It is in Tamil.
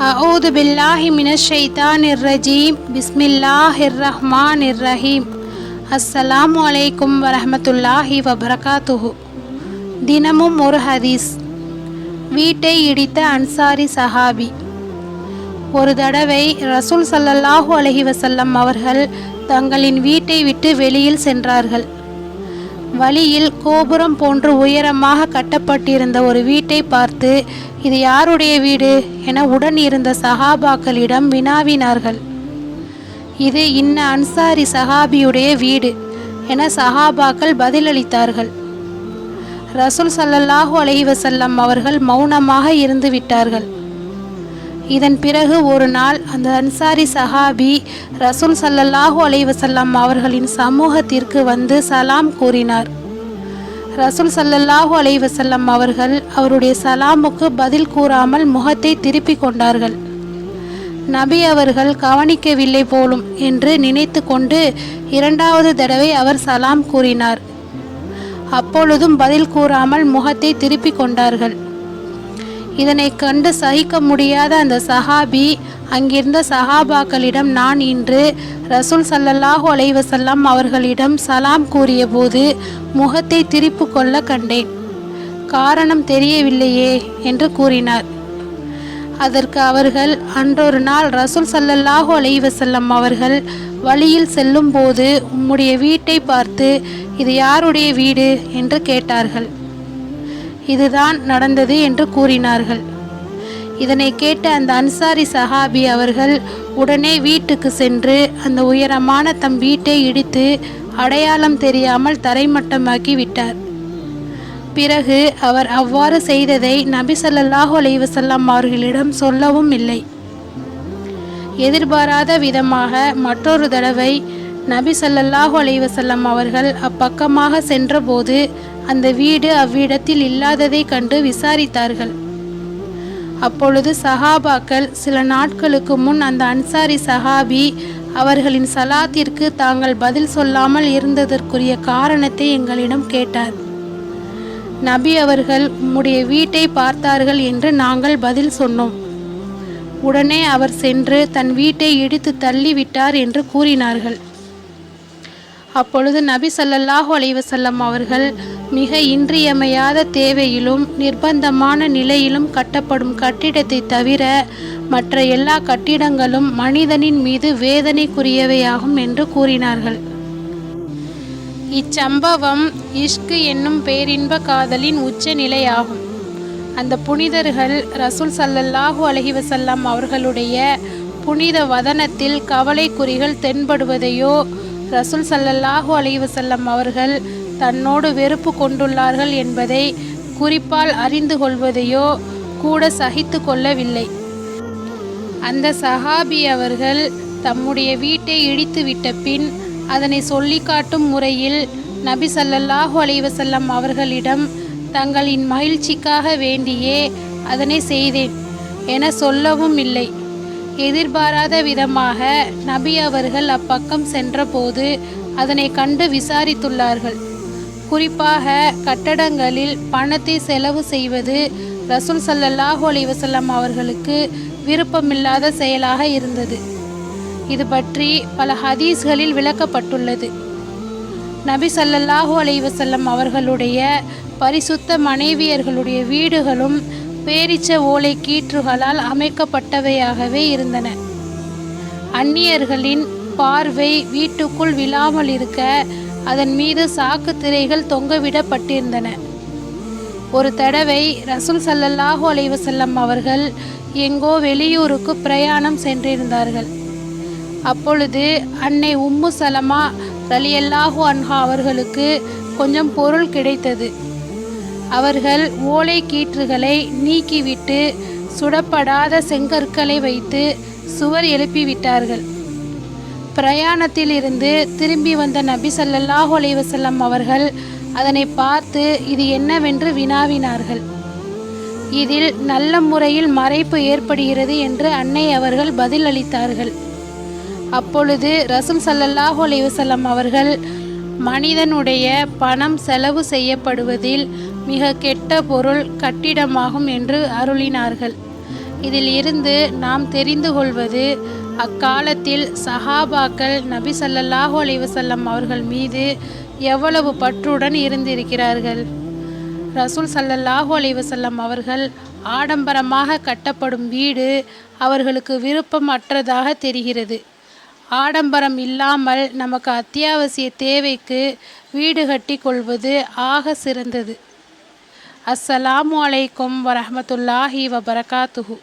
அஊது பில்லாஹி மினஷ் ஷைத்தானிர் ரஜீம். பிஸ்மில்லாஹிர் ரஹ்மானிர் ரஹீம். அஸ்ஸலாமு அலைக்கும் வரஹ்மத்துல்லாஹி வபரகாத்துஹு. தினமும் ஒரு ஹதீஸ். வீட்டை இடித்த அன்சாரி சஹாபி. ஒரு தடவை ரசூல் ஸல்லல்லாஹு அலைஹி வஸல்லம் அவர்கள் தங்களின் வீட்டை விட்டு வெளியில் சென்றார்கள். வழியில் கோபுரம் போன்று உயரமாக கட்டப்பட்டிருந்த ஒரு வீட்டை பார்த்து, இது யாருடைய வீடு என உடன் இருந்த சஹாபாக்களிடம் வினாவினார்கள். இது இன்ன அன்சாரி சஹாபியுடைய வீடு என சஹாபாக்கள் பதிலளித்தார்கள். ரசூல் ஸல்லல்லாஹு அலைஹி வஸல்லம் அவர்கள் மௌனமாக இருந்து விட்டார்கள். இதன் பிறகு ஒரு நாள் அந்த அன்சாரி சஹாபி ரசூல் ஸல்லல்லாஹு அலைஹி வஸல்லம் அவர்களின் சமூகத்திற்கு வந்து சலாம் கூறினார். ரசூல் ஸல்லல்லாஹு அலைஹி வஸல்லம் அவர்கள் அவருடைய சலாமுக்கு பதில் கூறாமல் முகத்தை திருப்பி கொண்டார்கள். நபி அவர்கள் கவனிக்கவில்லை போலும் என்று நினைத்து கொண்டு இரண்டாவது தடவை அவர் சலாம் கூறினார். அப்பொழுதும் பதில் கூறாமல் முகத்தை திருப்பி கொண்டார்கள். இதனை கண்டு சகிக்க முடியாத அந்த சஹாபி அங்கிருந்த சஹாபாக்களிடம், நான் இன்று ரசூல் ஸல்லல்லாஹு அலைஹி வஸல்லம் அவர்களிடம் சலாம் கூறிய போது முகத்தை திருப்பி கொள்ள கண்டேன், காரணம் தெரியவில்லையே என்று கூறினார். அதற்கு அவர்கள், அன்றொரு நாள் ரசூல் ஸல்லல்லாஹு அலைஹி வஸல்லம் அவர்கள் வழியில் செல்லும் போது உம்முடைய வீட்டை பார்த்து, இது யாருடைய வீடு என்று கேட்டார்கள். இதுதான் நடந்தது என்று கூறினார்கள். இதனை கேட்ட அந்த அன்சாரி சஹாபி அவர்கள் உடனே வீட்டுக்கு சென்று அந்த உயரமான தம் வீட்டை இடித்து அடையாளம் தெரியாமல் தரைமட்டமாக்கி விட்டார். பிறகு அவர் அவ்வாறு செய்ததை நபி ஸல்லல்லாஹு அலைஹி வஸல்லம் அவர்களிடம் சொல்லவும் இல்லை. எதிர்பாராத விதமாக மற்றொரு தடவை நபி ஸல்லல்லாஹு அலைஹி வஸல்லம் அவர்கள் அப்பக்கமாக சென்றபோது அந்த வீடு அவ்விடத்தில் இல்லாததை கண்டு விசாரித்தார்கள். அப்பொழுது சஹாபாக்கள், சில நாட்களுக்கு முன் அந்த அன்சாரி சஹாபி அவர்களின் சலாத்திற்கு தாங்கள் பதில் சொல்லாமல் இருந்ததற்குரிய காரணத்தை எங்களிடம் கேட்டார். நபி அவர்கள் உம்முடைய வீட்டை பார்த்தார்கள் என்று நாங்கள் பதில் சொன்னோம். உடனே அவர் சென்று தன் வீட்டை இடித்து தள்ளிவிட்டார் என்று கூறினார்கள். அப்பொழுது நபி ஸல்லல்லாஹு அலைஹி வஸல்லம் அவர்கள், மிக இன்றியமையாத தேவையிலும் நிர்பந்தமான நிலையிலும் கட்டப்படும் கட்டிடத்தை தவிர மற்ற எல்லா கட்டிடங்களும் மனிதனின் மீது வேதனைக்குரியவையாகும் என்று கூறினார்கள். இச்சம்பவம் இஷ்க் என்னும் பேரின்ப காதலின் உச்ச நிலையாகும். அந்த புனிதர்கள் ரசூல் ஸல்லல்லாஹு அலைஹி வஸல்லம் அவர்களுடைய புனித வதனத்தில் கவலை குறிகள் தென்படுவதையோ, ரசூல் ஸல்லல்லாஹு அலைஹி வஸல்லம் அவர்கள் தன்னோடு வெறுப்பு கொண்டுள்ளார்கள் என்பதை குறிப்பால் அறிந்து கொள்வதையோ கூட சகித்து கொள்ளவில்லை. அந்த சஹாபி அவர்கள் தம்முடைய வீட்டை இடித்து விட்ட பின் அதனை சொல்லி காட்டும் முறையில் நபி ஸல்லல்லாஹு அலைஹி வஸல்லம் அவர்களிடம் தங்களின் மகிழ்ச்சிக்காக வேண்டியே அதனை செய்தேன் என சொல்லவும் இல்லை. எதிர்பாராத விதமாக நபி அவர்கள் அப்பக்கம் சென்றபோது அதனை கண்டு விசாரித்துள்ளார்கள். குறிப்பாக கட்டடங்களில் பணத்தை செலவு செய்வது ரசூல் ஸல்லல்லாஹு அலைஹி வஸல்லம் அவர்களுக்கு விருப்பமில்லாத செயலாக இருந்தது. இது பற்றி பல ஹதீஸ்களில் விளக்கப்பட்டுள்ளது. நபி ஸல்லல்லாஹு அலைஹி வஸல்லம் அவர்களுடைய பரிசுத்த மனைவியர்களுடைய வீடுகளும் பேரிச்ச ஓலை கீற்றுகளால் அமைக்கப்பட்டவையாகவே இருந்தன. அந்நியர்களின் பார்வை வீட்டுக்குள் விழாமல் இருக்க அதன் மீது சாக்கு திரைகள் தொங்கவிடப்பட்டிருந்தன. ஒரு தடவை ரசூல் ஸல்லல்லாஹு அலைஹி வஸல்லம் அவர்கள் எங்கோ வெளியூருக்கு பிரயாணம் சென்றிருந்தார்கள். அப்பொழுது அன்னை உம்மு சலமா ரலியல்லாஹு அன்ஹா அவர்களுக்கு கொஞ்சம் பொருள் கிடைத்தது. அவர்கள் ஓலை கீற்றுகளை நீக்கிவிட்டு சுடப்படாத செங்கற்களை வைத்து சுவர் எழுப்பிவிட்டார்கள். பிரயாணத்தில் இருந்து திரும்பி வந்த நபி ஸல்லல்லாஹு அலைஹி வஸல்லம் அவர்கள் அதனை பார்த்து இது என்னவென்று வினாவினார்கள். இதில் நல்ல முறையில் மறைப்பு ஏற்படுகிறது என்று அன்னை அவர்கள் பதில் அளித்தார்கள். அப்பொழுது ரசூல் ஸல்லல்லாஹு அலைஹி வஸல்லம் அவர்கள், மனிதனுடைய பணம் செலவு செய்யப்படுவதில் மிக கெட்ட பொருள் கட்டிடமாகும் என்று அருளினார்கள். இதில் இருந்து நாம் தெரிந்து கொள்வது, அக்காலத்தில் சஹாபாக்கள் நபி ஸல்லல்லாஹு அலைஹி வஸல்லம் அவர்கள் மீது எவ்வளவு பற்றுடன் இருந்திருக்கிறார்கள். ரசூல் ஸல்லல்லாஹு அலைஹி வஸல்லம் அவர்கள் ஆடம்பரமாக கட்டப்படும் வீடு அவர்களுக்கு விருப்பமற்றதாக தெரிகிறது. ஆடம்பரம் இல்லாமல் நமக்கு அத்தியாவசிய தேவைக்கு வீடு கட்டி கொள்வது ஆக சிறந்தது. அஸ்ஸலாமு அலைக்கும் வரஹ்மத்துல்லாஹி வபரகாத்துஹு.